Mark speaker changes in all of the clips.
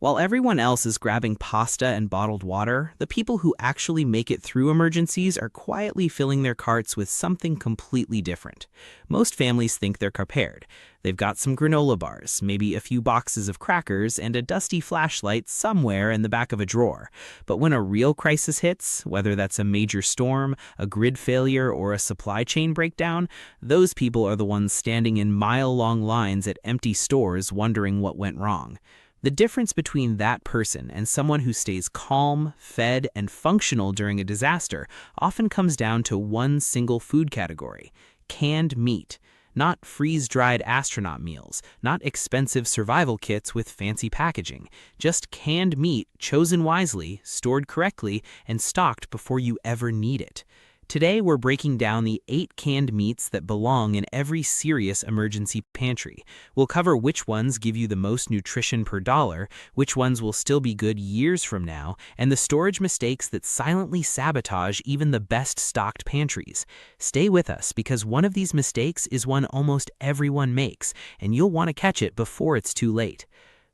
Speaker 1: While everyone else is grabbing pasta and bottled water, the people who actually make it through emergencies are quietly filling their carts with something completely different. Most families think they're prepared. They've got some granola bars, maybe a few boxes of crackers, and a dusty flashlight somewhere in the back of a drawer. But when a real crisis hits, whether that's a major storm, a grid failure, or a supply chain breakdown, those people are the ones standing in mile-long lines at empty stores wondering what went wrong. The difference between that person and someone who stays calm, fed, and functional during a disaster often comes down to one single food category: canned meat. Not freeze-dried astronaut meals, not expensive survival kits with fancy packaging, just canned meat chosen wisely, stored correctly, and stocked before you ever need it. Today, we're breaking down the 8 canned meats that belong in every serious emergency pantry. We'll cover which ones give you the most nutrition per dollar, which ones will still be good years from now, and the storage mistakes that silently sabotage even the best stocked pantries. Stay with us because one of these mistakes is one almost everyone makes, and you'll want to catch it before it's too late.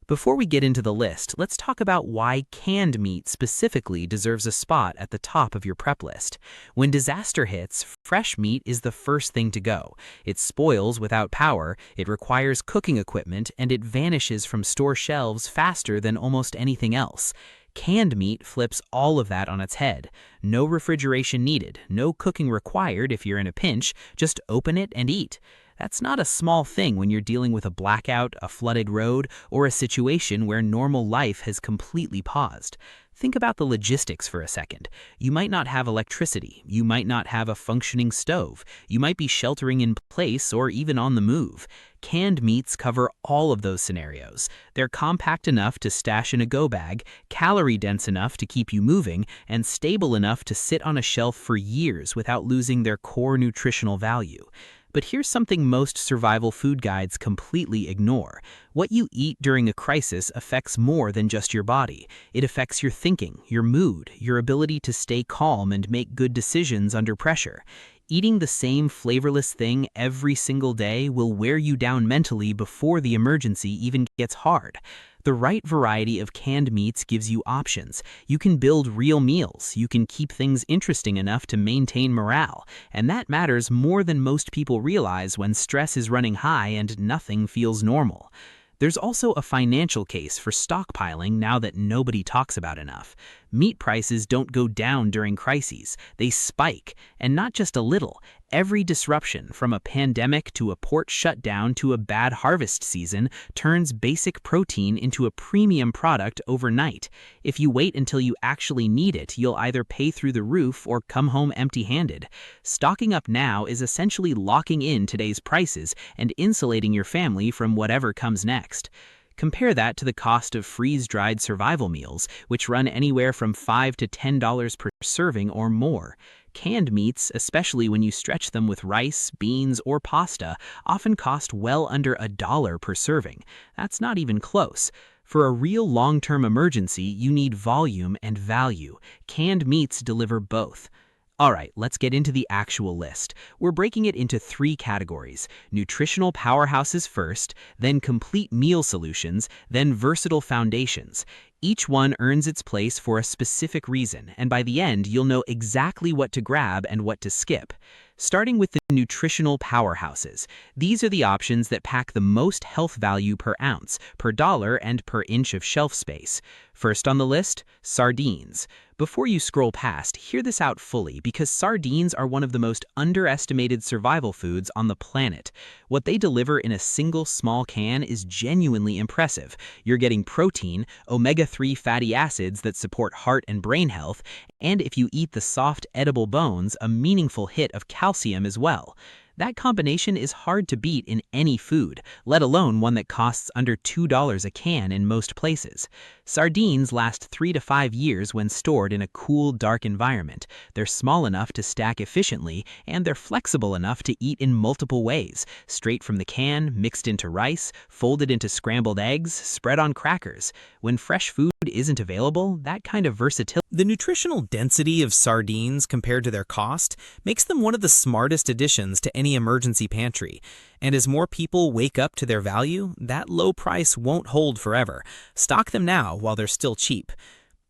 Speaker 1: Before we get into the list, let's talk about why canned meat specifically deserves a spot at the top of your prep list. When disaster hits, fresh meat is the first thing to go. It spoils without power, it requires cooking equipment, and it vanishes from store shelves faster than almost anything else. Canned meat flips all of that on its head. No refrigeration needed, no cooking required if you're in a pinch, just open it and eat. That's not a small thing when you're dealing with a blackout, a flooded road, or a situation where normal life has completely paused. Think about the logistics for a second. You might not have electricity, you might not have a functioning stove, you might be sheltering in place or even on the move. Canned meats cover all of those scenarios. They're compact enough to stash in a go bag, calorie dense enough to keep you moving, and stable enough to sit on a shelf for years without losing their core nutritional value. But here's something most survival food guides completely ignore. What you eat during a crisis affects more than just your body. It affects your thinking, your mood, your ability to stay calm and make good decisions under pressure. Eating the same flavorless thing every single day will wear you down mentally before the emergency even gets hard. The right variety of canned meats gives you options. You can build real meals, you can keep things interesting enough to maintain morale, and that matters more than most people realize when stress is running high and nothing feels normal. There's also a financial case for stockpiling now that nobody talks about enough. Meat prices don't go down during crises, they spike, and not just a little. Every disruption, from a pandemic to a port shutdown to a bad harvest season, turns basic protein into a premium product overnight. If you wait until you actually need it, you'll either pay through the roof or come home empty-handed. Stocking up now is essentially locking in today's prices and insulating your family from whatever comes next. Compare that to the cost of freeze-dried survival meals, which run anywhere from $5 to $10 per serving or more. Canned meats, especially when you stretch them with rice, beans, or pasta, often cost well under $1 per serving. That's not even close. For a real long-term emergency, you need volume and value. Canned meats deliver both. Alright, let's get into the actual list. We're breaking it into 3 categories: nutritional powerhouses first, then complete meal solutions, then versatile foundations. Each one earns its place for a specific reason, and by the end, you'll know exactly what to grab and what to skip. Starting with the nutritional powerhouses. These are the options that pack the most health value per ounce, per dollar, and per inch of shelf space. First on the list, sardines. Before you scroll past, hear this out fully because sardines are one of the most underestimated survival foods on the planet. What they deliver in a single small can is genuinely impressive. You're getting protein, omega-3 fatty acids that support heart and brain health, and if you eat the soft, edible bones, a meaningful hit of calcium as well. That combination is hard to beat in any food, let alone one that costs under $2 a can in most places. Sardines last 3 to 5 years when stored in a cool, dark environment. They're small enough to stack efficiently, and they're flexible enough to eat in multiple ways: straight from the can, mixed into rice, folded into scrambled eggs, spread on crackers. When fresh food isn't available, that kind of versatility The nutritional density of sardines compared to their cost makes them one of the smartest additions to any emergency pantry. And as more people wake up to their value, that low price won't hold forever. Stock them now while they're still cheap.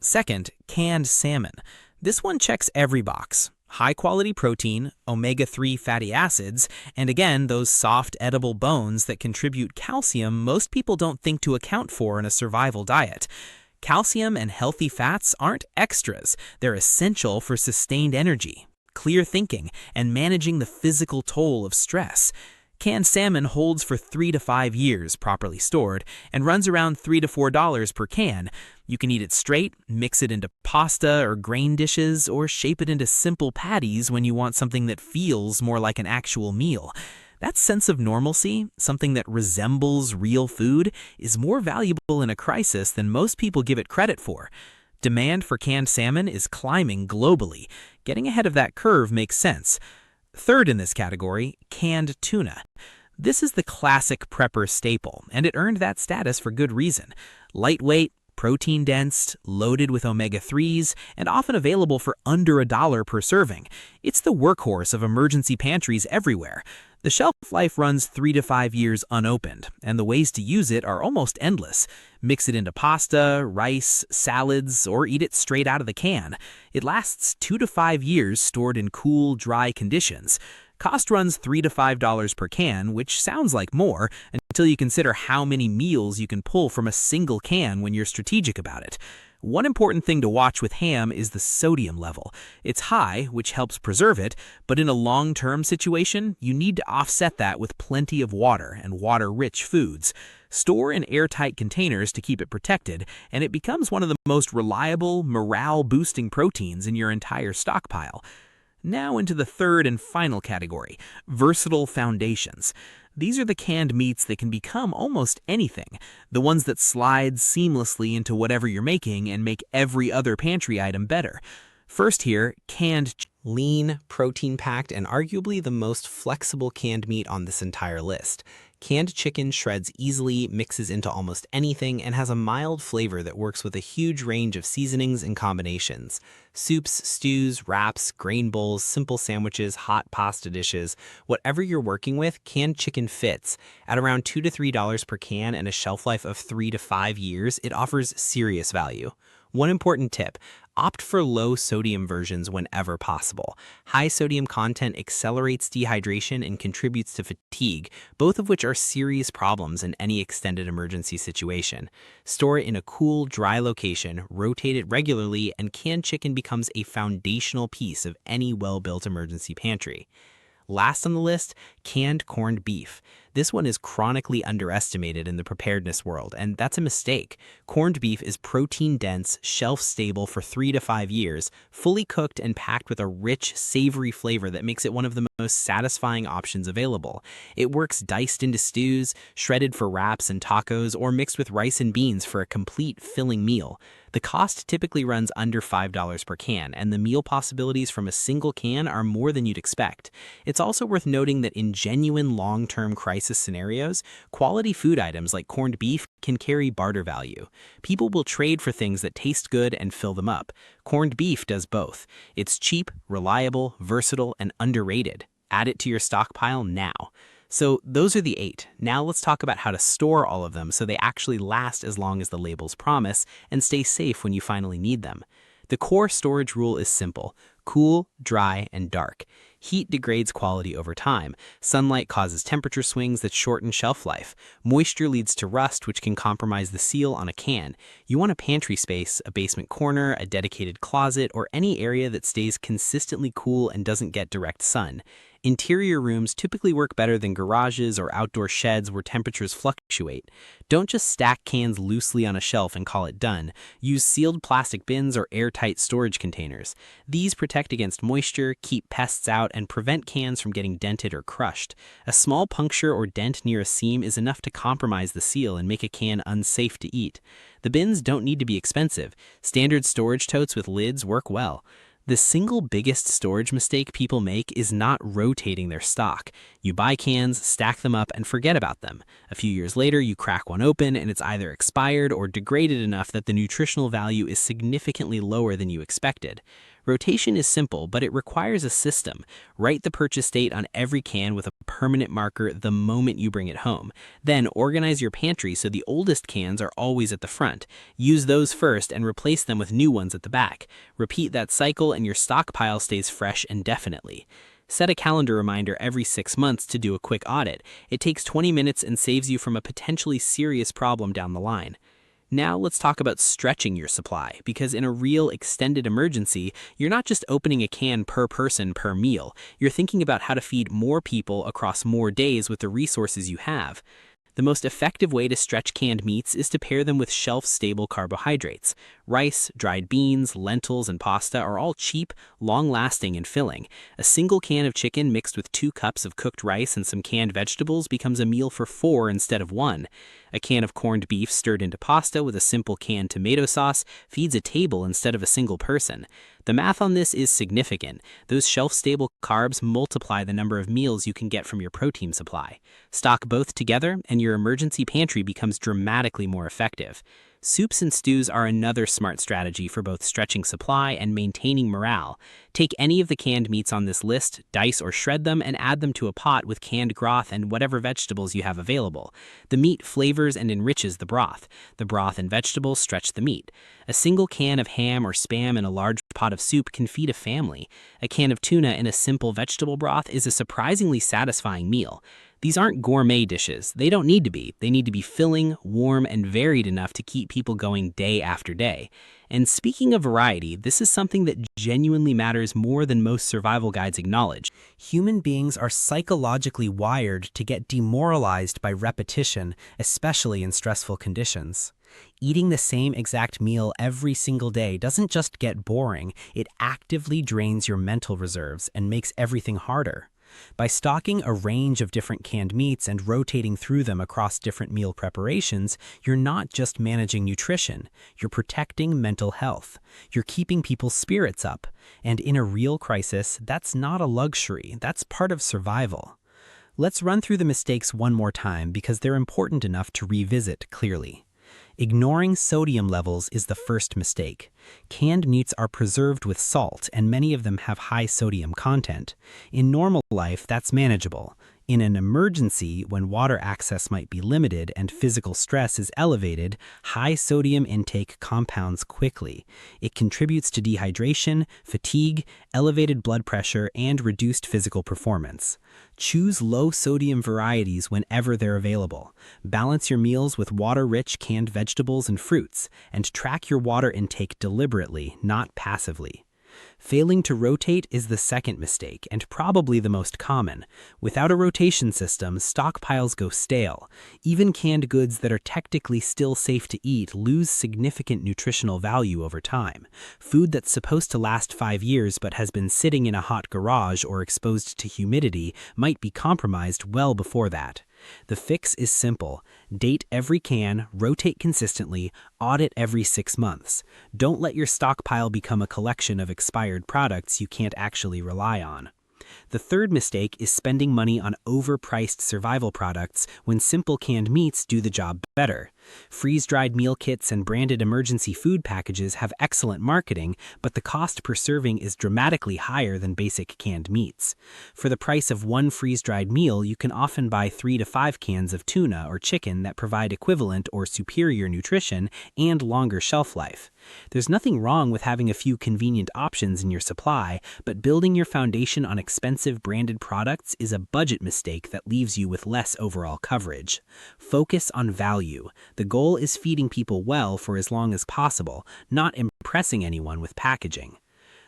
Speaker 1: Second, canned salmon. This one checks every box. High-quality protein, omega-3 fatty acids, and again, those soft, edible bones that contribute calcium most people don't think to account for in a survival diet. Calcium and healthy fats aren't extras. They're essential for sustained energy, clear thinking, and managing the physical toll of stress. Canned salmon holds for 3 to 5 years properly stored and runs around $3 to $4 per can. You can eat it straight, mix it into pasta or grain dishes, or shape it into simple patties when you want something that feels more like an actual meal. That sense of normalcy, something that resembles real food, is more valuable in a crisis than most people give it credit for. Demand for canned salmon is climbing globally. Getting ahead of that curve makes sense. Third in this category, canned tuna. This is the classic prepper staple, and it earned that status for good reason. Lightweight, protein-dense, loaded with omega-3s, and often available for under $1 per serving. It's the workhorse of emergency pantries everywhere. The shelf life runs 3 to 5 years unopened, and the ways to use it are almost endless. Mix it into pasta, rice, salads, or eat it straight out of the can. It lasts 2 to 5 years stored in cool, dry conditions. Cost runs $3 to $5 per can, which sounds like more, until you consider how many meals you can pull from a single can when you're strategic about it. One important thing to watch with ham is the sodium level. It's high, which helps preserve it, but in a long-term situation, you need to offset that with plenty of water and water-rich foods. Store in airtight containers to keep it protected, and it becomes one of the most reliable, morale-boosting proteins in your entire stockpile. Now into the third and final category, versatile foundations. These are the canned meats that can become almost anything, the ones that slide seamlessly into whatever you're making and make every other pantry item better. First here, canned lean, protein-packed, and arguably the most flexible canned meat on this entire list. Canned chicken shreds easily, mixes into almost anything, and has a mild flavor that works with a huge range of seasonings and combinations. Soups, stews, wraps, grain bowls, simple sandwiches, hot pasta dishes, whatever you're working with, canned chicken fits. At around $2 to $3 per can and a shelf life of 3 to 5 years, it offers serious value. One important tip, opt for low sodium versions whenever possible. High sodium content accelerates dehydration and contributes to fatigue, both of which are serious problems in any extended emergency situation. Store it in a cool, dry location, rotate it regularly, and canned chicken becomes a foundational piece of any well-built emergency pantry. Last on the list, canned corned beef. This one is chronically underestimated in the preparedness world, and that's a mistake. Corned beef is protein-dense, shelf-stable for 3 to 5 years, fully cooked and packed with a rich, savory flavor that makes it one of the most satisfying options available. It works diced into stews, shredded for wraps and tacos, or mixed with rice and beans for a complete, filling meal. The cost typically runs under $5 per can, and the meal possibilities from a single can are more than you'd expect. It's also worth noting that in genuine long-term crisis scenarios, quality food items like corned beef can carry barter value. People will trade for things that taste good and fill them up. Corned beef does both. It's cheap, reliable, versatile, and underrated. Add it to your stockpile now. So those are the 8. Now let's talk about how to store all of them so they actually last as long as the labels promise and stay safe when you finally need them. The core storage rule is simple: cool, dry, and dark. Heat degrades quality over time. Sunlight causes temperature swings that shorten shelf life. Moisture leads to rust, which can compromise the seal on a can. You want a pantry space, a basement corner, a dedicated closet, or any area that stays consistently cool and doesn't get direct sun. Interior rooms typically work better than garages or outdoor sheds where temperatures fluctuate. Don't just stack cans loosely on a shelf and call it done. Use sealed plastic bins or airtight storage containers. These protect against moisture, keep pests out, and prevent cans from getting dented or crushed. A small puncture or dent near a seam is enough to compromise the seal and make a can unsafe to eat. The bins don't need to be expensive. Standard storage totes with lids work well. The single biggest storage mistake people make is not rotating their stock. You buy cans, stack them up, and forget about them. A few years later, you crack one open, and it's either expired or degraded enough that the nutritional value is significantly lower than you expected. Rotation is simple, but it requires a system. Write the purchase date on every can with a permanent marker the moment you bring it home. Then organize your pantry so the oldest cans are always at the front. Use those first and replace them with new ones at the back. Repeat that cycle and your stockpile stays fresh indefinitely. Set a calendar reminder every 6 months to do a quick audit. It takes 20 minutes and saves you from a potentially serious problem down the line. Now let's talk about stretching your supply, because in a real extended emergency, you're not just opening a can per person per meal. You're thinking about how to feed more people across more days with the resources you have. The most effective way to stretch canned meats is to pair them with shelf-stable carbohydrates. Rice, dried beans, lentils, and pasta are all cheap, long-lasting, and filling. A single can of chicken mixed with 2 cups of cooked rice and some canned vegetables becomes a meal for 4 instead of 1. A can of corned beef stirred into pasta with a simple canned tomato sauce feeds a table instead of a single person. The math on this is significant. Those shelf-stable carbs multiply the number of meals you can get from your protein supply. Stock both together, and your emergency pantry becomes dramatically more effective. Soups and stews are another smart strategy for both stretching supply and maintaining morale. Take any of the canned meats on this list, dice or shred them, and add them to a pot with canned broth and whatever vegetables you have available. The meat flavors and enriches the broth. The broth and vegetables stretch the meat. A single can of ham or Spam in a large pot of soup can feed a family. A can of tuna in a simple vegetable broth is a surprisingly satisfying meal. These aren't gourmet dishes. They don't need to be. They need to be filling, warm, and varied enough to keep people going day after day. And speaking of variety, this is something that genuinely matters more than most survival guides acknowledge.
Speaker 2: Human beings are psychologically wired to get demoralized by repetition, especially in stressful conditions. Eating the same exact meal every single day doesn't just get boring, it actively drains your mental reserves and makes everything harder. By stocking a range of different canned meats and rotating through them across different meal preparations, you're not just managing nutrition, you're protecting mental health. You're keeping people's spirits up. And in a real crisis, that's not a luxury, that's part of survival. Let's run through the mistakes one more time because they're important enough to revisit clearly. Ignoring sodium levels is the first mistake. Canned meats are preserved with salt, and many of them have high sodium content. In normal life, that's manageable. In an emergency, when water access might be limited and physical stress is elevated, high sodium intake compounds quickly. It contributes to dehydration, fatigue, elevated blood pressure, and reduced physical performance. Choose low-sodium varieties whenever they're available. Balance your meals with water-rich canned vegetables and fruits, and track your water intake deliberately, not passively. Failing to rotate is the second mistake, and probably the most common. Without a rotation system, stockpiles go stale. Even canned goods that are technically still safe to eat lose significant nutritional value over time. Food that's supposed to last 5 years but has been sitting in a hot garage or exposed to humidity might be compromised well before that. The fix is simple. Date every can, rotate consistently, audit every 6 months. Don't let your stockpile become a collection of expired products you can't actually rely on. The third mistake is spending money on overpriced survival products when simple canned meats do the job better. Freeze-dried meal kits and branded emergency food packages have excellent marketing, but the cost per serving is dramatically higher than basic canned meats. For the price of one freeze-dried meal, you can often buy 3 to 5 cans of tuna or chicken that provide equivalent or superior nutrition and longer shelf life. There's nothing wrong with having a few convenient options in your supply, but building your foundation on expensive branded products is a budget mistake that leaves you with less overall coverage. Focus on value. The goal is feeding people well for as long as possible, not impressing anyone with packaging.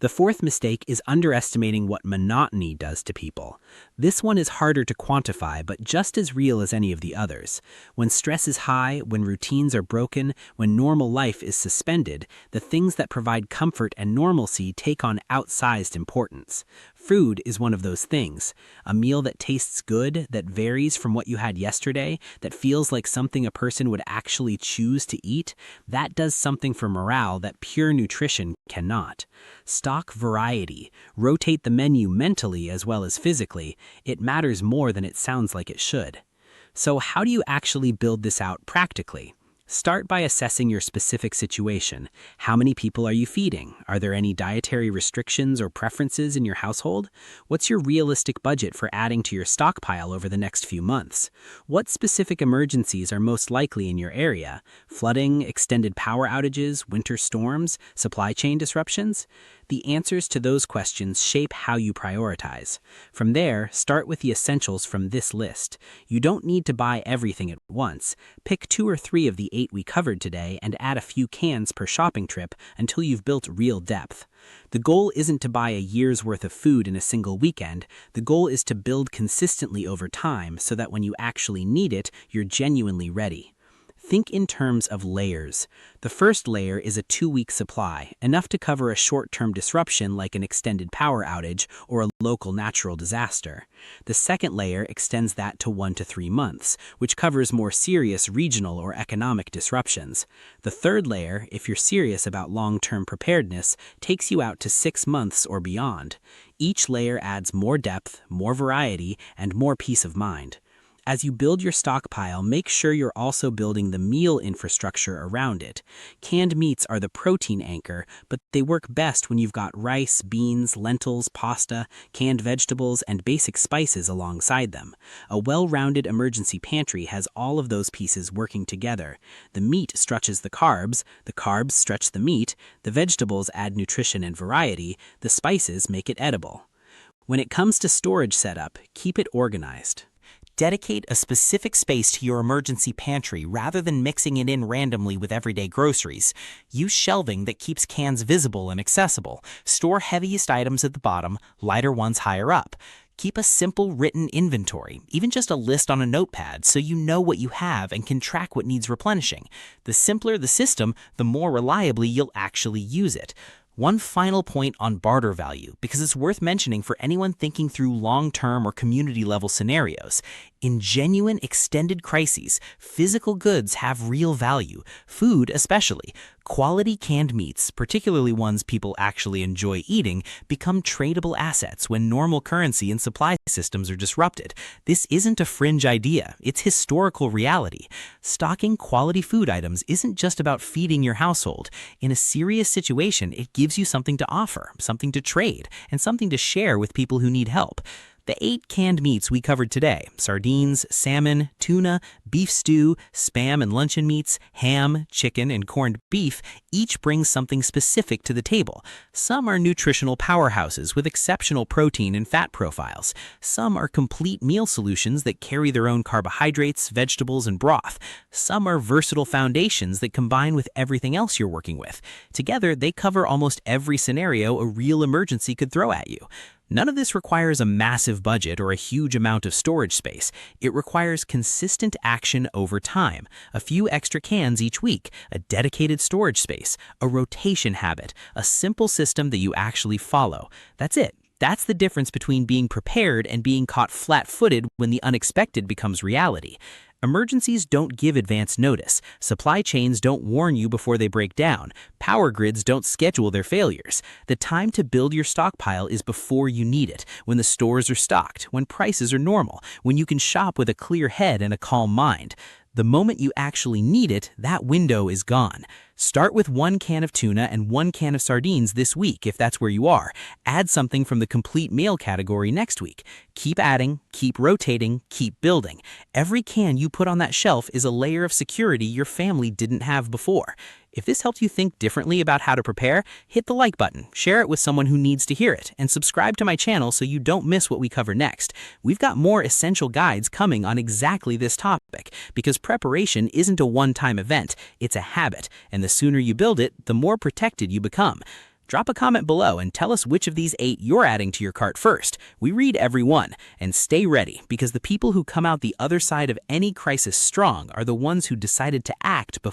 Speaker 2: The fourth mistake is underestimating what monotony does to people. This one is harder to quantify, but just as real as any of the others. When stress is high, when routines are broken, when normal life is suspended, the things that provide comfort and normalcy take on outsized importance. Food is one of those things. A meal that tastes good, that varies from what you had yesterday, that feels like something a person would actually choose to eat, that does something for morale that pure nutrition cannot. stock variety, rotate the menu mentally as well as physically. It matters more than it sounds like it should. So how do you actually build this out practically? Start by assessing your specific situation. How many people are you feeding? Are there any dietary restrictions or preferences in your household? What's your realistic budget for adding to your stockpile over the next few months? What specific emergencies are most likely in your area? Flooding, extended power outages, winter storms, supply chain disruptions? The answers to those questions shape how you prioritize. From there, start with the essentials from this list. You don't need to buy everything at once. Pick 2 or 3 of the 8 we covered today and add a few cans per shopping trip until you've built real depth. The goal isn't to buy a year's worth of food in a single weekend. The goal is to build consistently over time so that when you actually need it, you're genuinely ready. Think in terms of layers. The first layer is a 2-week supply, enough to cover a short-term disruption like an extended power outage or a local natural disaster. The second layer extends that to 1 to 3 months, which covers more serious regional or economic disruptions. The third layer, if you're serious about long-term preparedness, takes you out to 6 months or beyond. Each layer adds more depth, more variety, and more peace of mind. As you build your stockpile, make sure you're also building the meal infrastructure around it. Canned meats are the protein anchor, but they work best when you've got rice, beans, lentils, pasta, canned vegetables, and basic spices alongside them. A well-rounded emergency pantry has all of those pieces working together. The meat stretches the carbs stretch the meat, the vegetables add nutrition and variety, the spices make it edible. When it comes to storage setup, keep it organized.
Speaker 1: Dedicate a specific space to your emergency pantry rather than mixing it in randomly with everyday groceries. Use shelving that keeps cans visible and accessible. Store heaviest items at the bottom, lighter ones higher up. Keep a simple written inventory, even just a list on a notepad, so you know what you have and can track what needs replenishing. The simpler the system, the more reliably you'll actually use it. One final point on barter value, because it's worth mentioning for anyone thinking through long-term or community-level scenarios. In genuine extended crises, physical goods have real value, food especially. Quality canned meats, particularly ones people actually enjoy eating, become tradable assets when normal currency and supply systems are disrupted. This isn't a fringe idea, it's historical reality. Stocking quality food items isn't just about feeding your household. In a serious situation, it gives you something to offer, something to trade, and something to share with people who need help. The 8 canned meats we covered today, sardines, salmon, tuna, beef stew, Spam and luncheon meats, ham, chicken, and corned beef, each bring something specific to the table. Some are nutritional powerhouses with exceptional protein and fat profiles. Some are complete meal solutions that carry their own carbohydrates, vegetables, and broth. Some are versatile foundations that combine with everything else you're working with. Together, they cover almost every scenario a real emergency could throw at you. None of this requires a massive budget or a huge amount of storage space. It requires consistent action over time, a few extra cans each week, a dedicated storage space, a rotation habit, a simple system that you actually follow. That's it. That's the difference between being prepared and being caught flat-footed when the unexpected becomes reality. Emergencies don't give advance notice. Supply chains don't warn you before they break down. Power grids don't schedule their failures. The time to build your stockpile is before you need it, when the stores are stocked, when prices are normal, when you can shop with a clear head and a calm mind. The moment you actually need it, that window is gone. Start with 1 can of tuna and 1 can of sardines this week if that's where you are. Add something from the complete meal category next week. Keep adding, keep rotating, keep building. Every can you put on that shelf is a layer of security your family didn't have before. If this helped you think differently about how to prepare, hit the like button, share it with someone who needs to hear it, and subscribe to my channel so you don't miss what we cover next. We've got more essential guides coming on exactly this topic, because preparation isn't a one-time event, it's a habit, and the sooner you build it, the more protected you become. Drop a comment below and tell us which of these 8 you're adding to your cart first. We read every one. And stay ready, because the people who come out the other side of any crisis strong are the ones who decided to act before